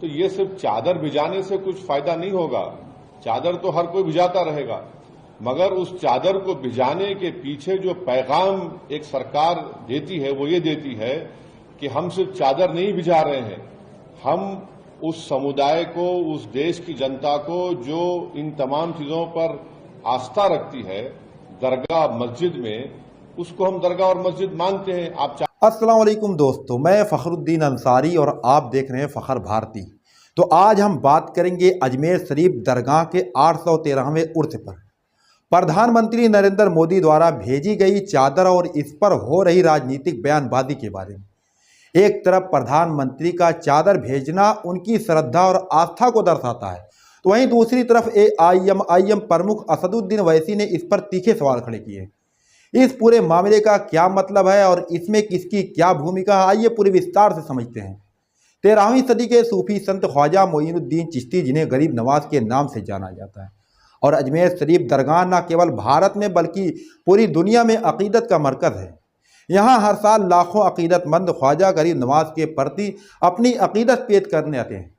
तो ये सिर्फ चादर भिजाने से कुछ फायदा नहीं होगा। चादर तो हर कोई भिजाता रहेगा, मगर उस चादर को भिजाने के पीछे जो पैगाम एक सरकार देती है वो ये देती है कि हम सिर्फ चादर नहीं भिजा रहे हैं, हम उस समुदाय को, उस देश की जनता को जो इन तमाम चीजों पर आस्था रखती है, दरगाह मस्जिद में, उसको हम दरगाह और मस्जिद मानते हैं। आप अस्सलाम वालेकुम दोस्तों, मैं फखरुद्दीन अंसारी और आप देख रहे हैं फखर भारती। तो आज हम बात करेंगे अजमेर शरीफ दरगाह के 813वें उर्स पर प्रधानमंत्री नरेंद्र मोदी द्वारा भेजी गई चादर और इस पर हो रही राजनीतिक बयानबाजी के बारे में। एक तरफ प्रधानमंत्री का चादर भेजना उनकी श्रद्धा और आस्था को दर्शाता है, तो वहीं दूसरी तरफ AIM प्रमुख असदुद्दीन ओवैसी ने इस पर तीखे सवाल खड़े किए। इस पूरे मामले का क्या मतलब है और इसमें किसकी क्या भूमिका है, आइए पूरे विस्तार से समझते हैं। 13वीं सदी के सूफी संत ख्वाजा मोइनुद्दीन चिश्ती, जिन्हें गरीब नवाज के नाम से जाना जाता है, और अजमेर शरीफ दरगाह न केवल भारत में बल्कि पूरी दुनिया में अकीदत का मरकज़ है। यहाँ हर साल लाखों अकीदतमंद ख्वाजा गरीब नवाज के प्रति अपनी अकीदत पेश करने आते हैं।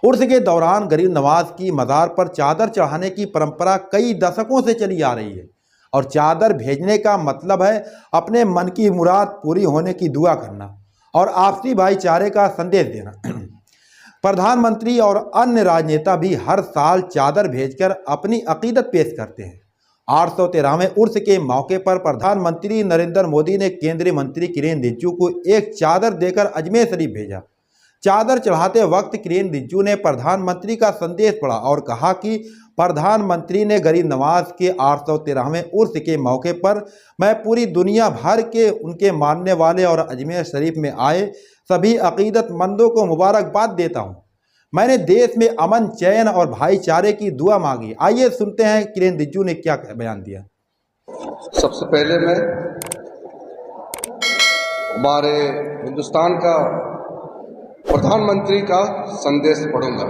उर्स के दौरान गरीब नवाज की मज़ार पर चादर चढ़ाने की परंपरा कई दशकों से चली आ रही है, और चादर भेजने का मतलब है अपने मन की मुराद पूरी होने की दुआ करना और आपसी भाईचारे का संदेश देना। प्रधानमंत्री और अन्य राजनेता भी हर साल चादर भेजकर अपनी अकीदत पेश करते हैं। 813वें उर्स के मौके पर प्रधानमंत्री नरेंद्र मोदी ने केंद्रीय मंत्री किरेन रिजिजू को एक चादर देकर अजमेर शरीफ भेजा। चादर चढ़ाते वक्त किरेन रिजिजू ने प्रधानमंत्री का संदेश पढ़ा और कहा कि प्रधानमंत्री ने गरीब नवाज के 813वें उर्स के मौके पर मैं पूरी दुनिया भर के उनके मानने वाले और अजमेर शरीफ में आए सभी अकीदतमंदों को मुबारकबाद देता हूं। मैंने देश में अमन, चैन और भाईचारे की दुआ मांगी। आइए सुनते हैं किरेन रिजिजू ने क्या बयान दिया। सबसे पहले मैं हमारे हिंदुस्तान का प्रधानमंत्री का संदेश पढ़ूंगा।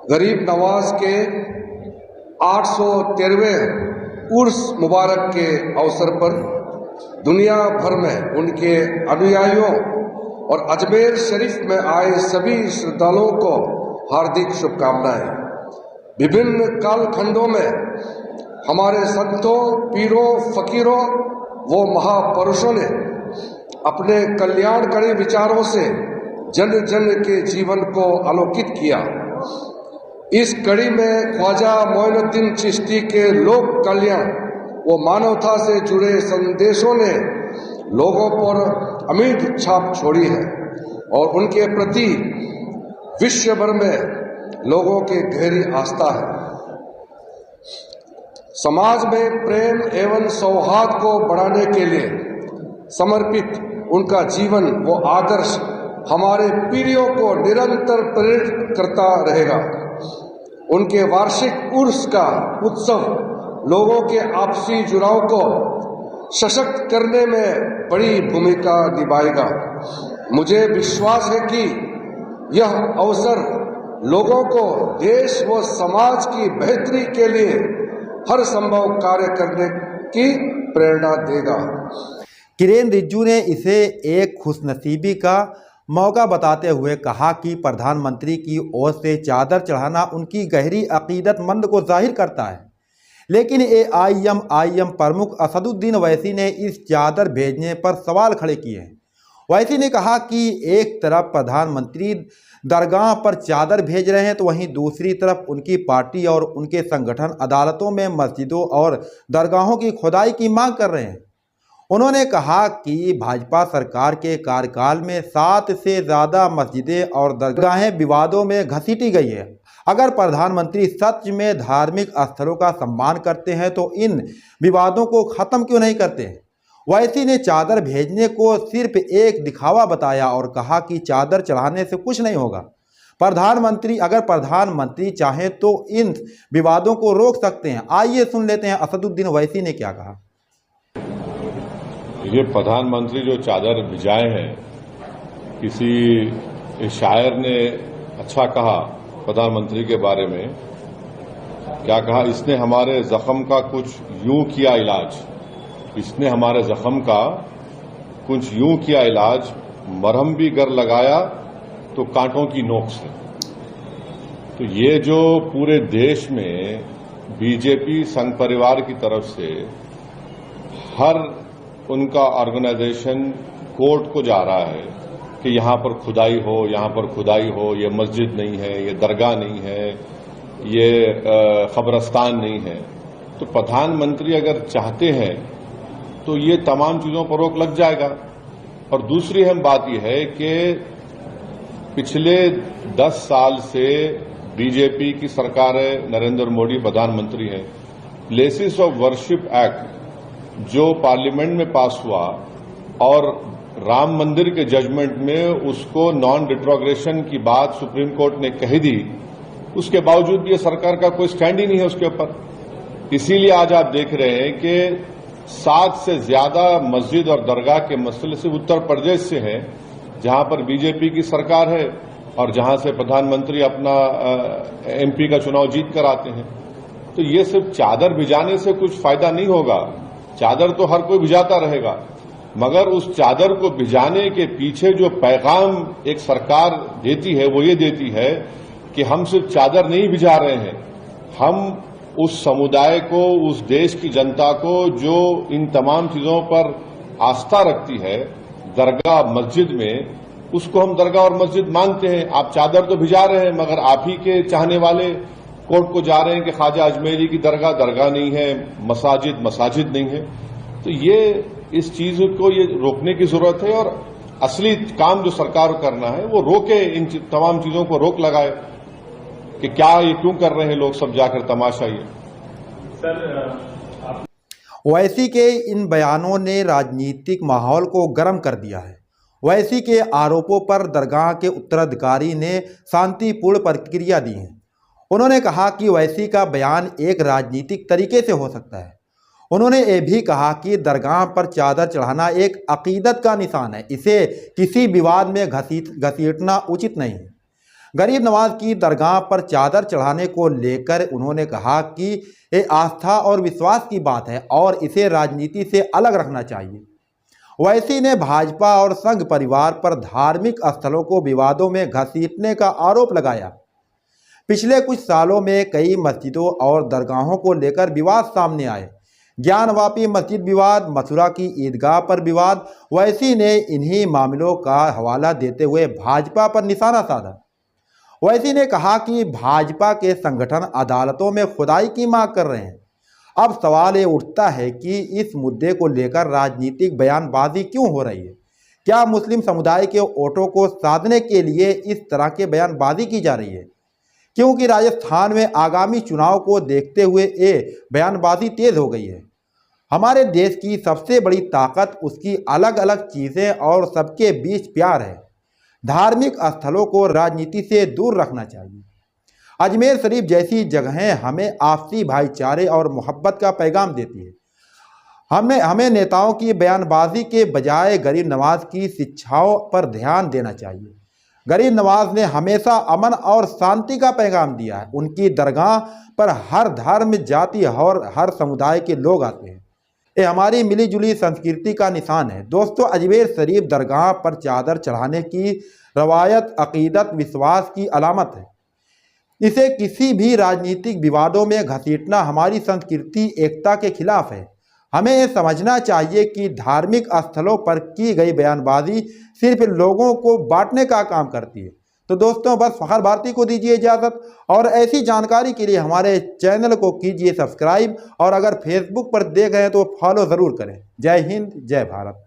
गरीब नवाज के 813वें उर्स मुबारक के अवसर पर दुनिया भर में उनके अनुयायियों और अजमेर शरीफ में आए सभी श्रद्धालुओं को हार्दिक शुभकामनाएं। विभिन्न कालखंडों में हमारे संतों, पीरों, फकीरों व महापुरुषों ने अपने कल्याणकारी विचारों से जन जन के जीवन को आलोकित किया। इस कड़ी में ख्वाजा मोइनुद्दीन चिश्ती के लोक कल्याण व मानवता से जुड़े संदेशों ने लोगों पर अमिट छाप छोड़ी है और उनके प्रति विश्व भर में लोगों की गहरी आस्था है। समाज में प्रेम एवं सौहार्द को बढ़ाने के लिए समर्पित उनका जीवन व आदर्श हमारे पीढ़ियों को निरंतर प्रेरित करता रहेगा। उनके वार्षिक उर्स का उत्सव लोगों के आपसी जुड़ाव को सशक्त करने में बड़ी भूमिका निभाएगा। मुझे विश्वास है कि यह अवसर लोगों को देश व समाज की बेहतरी के लिए हर संभव कार्य करने की प्रेरणा देगा। किरेन रिजिजू ने इसे एक खुशनसीबी का मौका बताते हुए कहा कि प्रधानमंत्री की ओर से चादर चढ़ाना उनकी गहरी अकीदतमंद को जाहिर करता है। लेकिन AIM प्रमुख असदुद्दीन ओवैसी ने इस चादर भेजने पर सवाल खड़े किए हैं। ओवैसी ने कहा कि एक तरफ प्रधानमंत्री दरगाह पर चादर भेज रहे हैं, तो वहीं दूसरी तरफ उनकी पार्टी और उनके संगठन अदालतों में मस्जिदों और दरगाहों की खुदाई की मांग कर रहे हैं। उन्होंने कहा कि भाजपा सरकार के कार्यकाल में 7 से ज़्यादा मस्जिदें और दरगाहें विवादों में घसीटी गई है। अगर प्रधानमंत्री सच में धार्मिक स्थलों का सम्मान करते हैं तो इन विवादों को ख़त्म क्यों नहीं करते हैं। ओवैसी ने चादर भेजने को सिर्फ एक दिखावा बताया और कहा कि चादर चढ़ाने से कुछ नहीं होगा। अगर प्रधानमंत्री चाहें तो इन विवादों को रोक सकते हैं। आइए सुन लेते हैं असदुद्दीन ओवैसी ने क्या कहा। ये प्रधानमंत्री जो चादर भिजाए हैं, किसी शायर ने अच्छा कहा प्रधानमंत्री के बारे में, क्या कहा, इसने हमारे जख्म का कुछ यूं किया इलाज, इसने हमारे जख्म का कुछ यूं किया इलाज, मरहम भी गर लगाया तो कांटों की नोक से। तो ये जो पूरे देश में बीजेपी संघ परिवार की तरफ से हर उनका ऑर्गेनाइजेशन कोर्ट को जा रहा है कि यहां पर खुदाई हो, यहां पर खुदाई हो, ये मस्जिद नहीं है, ये दरगाह नहीं है, ये कब्रस्तान नहीं है। तो प्रधानमंत्री अगर चाहते हैं तो ये तमाम चीजों पर रोक लग जाएगा। और दूसरी अहम बात यह है कि पिछले 10 साल से बीजेपी की सरकार है, नरेंद्र मोदी प्रधानमंत्री हैं। प्लेसेस ऑफ वर्शिप एक्ट जो पार्लियामेंट में पास हुआ और राम मंदिर के जजमेंट में उसको नॉन रिट्रोग्रेशन की बात सुप्रीम कोर्ट ने कह दी, उसके बावजूद भी ये सरकार का कोई स्टैंड ही नहीं है उसके ऊपर। इसीलिए आज आप देख रहे हैं कि 7 से ज्यादा मस्जिद और दरगाह के मसले सिर्फ उत्तर प्रदेश से हैं, जहां पर बीजेपी की सरकार है और जहां से प्रधानमंत्री अपना एमपी का चुनाव जीत कर आते हैं। तो ये सिर्फ चादर भिजाने से कुछ फायदा नहीं होगा। चादर तो हर कोई भिजाता रहेगा, मगर उस चादर को भिजाने के पीछे जो पैगाम एक सरकार देती है वो ये देती है कि हम सिर्फ चादर नहीं भिजा रहे हैं, हम उस समुदाय को, उस देश की जनता को जो इन तमाम चीजों पर आस्था रखती है, दरगाह मस्जिद में, उसको हम दरगाह और मस्जिद मानते हैं। आप चादर तो भिजा रहे हैं, मगर आप ही के चाहने वाले कोर्ट को जा रहे हैं कि ख्वाजा अजमेरी की दरगाह दरगाह नहीं है, मसाजिद मसाजिद नहीं है। तो ये इस चीज को ये रोकने की जरूरत है और असली काम जो सरकार को करना है वो रोके, इन तमाम चीजों को रोक लगाए कि क्या ये क्यों कर रहे हैं लोग सब जाकर तमाशा। ये ओवैसी के इन बयानों ने राजनीतिक माहौल को गर्म कर दिया है। ओवैसी के आरोपों पर दरगाह के उत्तराधिकारी ने शांतिपूर्ण प्रतिक्रिया दी है। उन्होंने कहा कि ओवैसी का बयान एक राजनीतिक तरीके से हो सकता है। उन्होंने ये भी कहा कि दरगाह पर चादर चढ़ाना एक अकीदत का निशान है, इसे किसी विवाद में घसीटना उचित नहीं है। गरीब नवाज की दरगाह पर चादर चढ़ाने को लेकर उन्होंने कहा कि ये आस्था और विश्वास की बात है और इसे राजनीति से अलग रखना चाहिए। ओवैसी ने भाजपा और संघ परिवार पर धार्मिक स्थलों को विवादों में घसीटने का आरोप लगाया। पिछले कुछ सालों में कई मस्जिदों और दरगाहों को लेकर विवाद सामने आए। ज्ञानवापी मस्जिद विवाद, मथुरा की ईदगाह पर विवाद। ओवैसी ने इन्हीं मामलों का हवाला देते हुए भाजपा पर निशाना साधा। ओवैसी ने कहा कि भाजपा के संगठन अदालतों में खुदाई की मांग कर रहे हैं। अब सवाल ये उठता है कि इस मुद्दे को लेकर राजनीतिक बयानबाजी क्यों हो रही है? क्या मुस्लिम समुदाय के वोटों को साधने के लिए इस तरह के बयानबाजी की जा रही है? क्योंकि राजस्थान में आगामी चुनाव को देखते हुए ये बयानबाजी तेज हो गई है। हमारे देश की सबसे बड़ी ताकत उसकी अलग अलग चीज़ें और सबके बीच प्यार है। धार्मिक स्थलों को राजनीति से दूर रखना चाहिए। अजमेर शरीफ जैसी जगहें हमें आपसी भाईचारे और मोहब्बत का पैगाम देती है। हमें नेताओं की बयानबाजी के बजाय गरीब नवाज की शिक्षाओं पर ध्यान देना चाहिए। गरीब नवाज ने हमेशा अमन और शांति का पैगाम दिया है। उनकी दरगाह पर हर धर्म, जाति और हर समुदाय के लोग आते हैं। ये हमारी मिलीजुली संस्कृति का निशान है। दोस्तों, अजमेर शरीफ दरगाह पर चादर चढ़ाने की रवायत अकीदत, विश्वास की अलामत है। इसे किसी भी राजनीतिक विवादों में घसीटना हमारी संस्कृति एकता के खिलाफ है। हमें ये समझना चाहिए कि धार्मिक स्थलों पर की गई बयानबाजी सिर्फ लोगों को बांटने का काम करती है। तो दोस्तों, बस फखर भारती को दीजिए इजाज़त और ऐसी जानकारी के लिए हमारे चैनल को कीजिए सब्सक्राइब और अगर फेसबुक पर देख रहे हैं तो फॉलो ज़रूर करें। जय हिंद, जय भारत।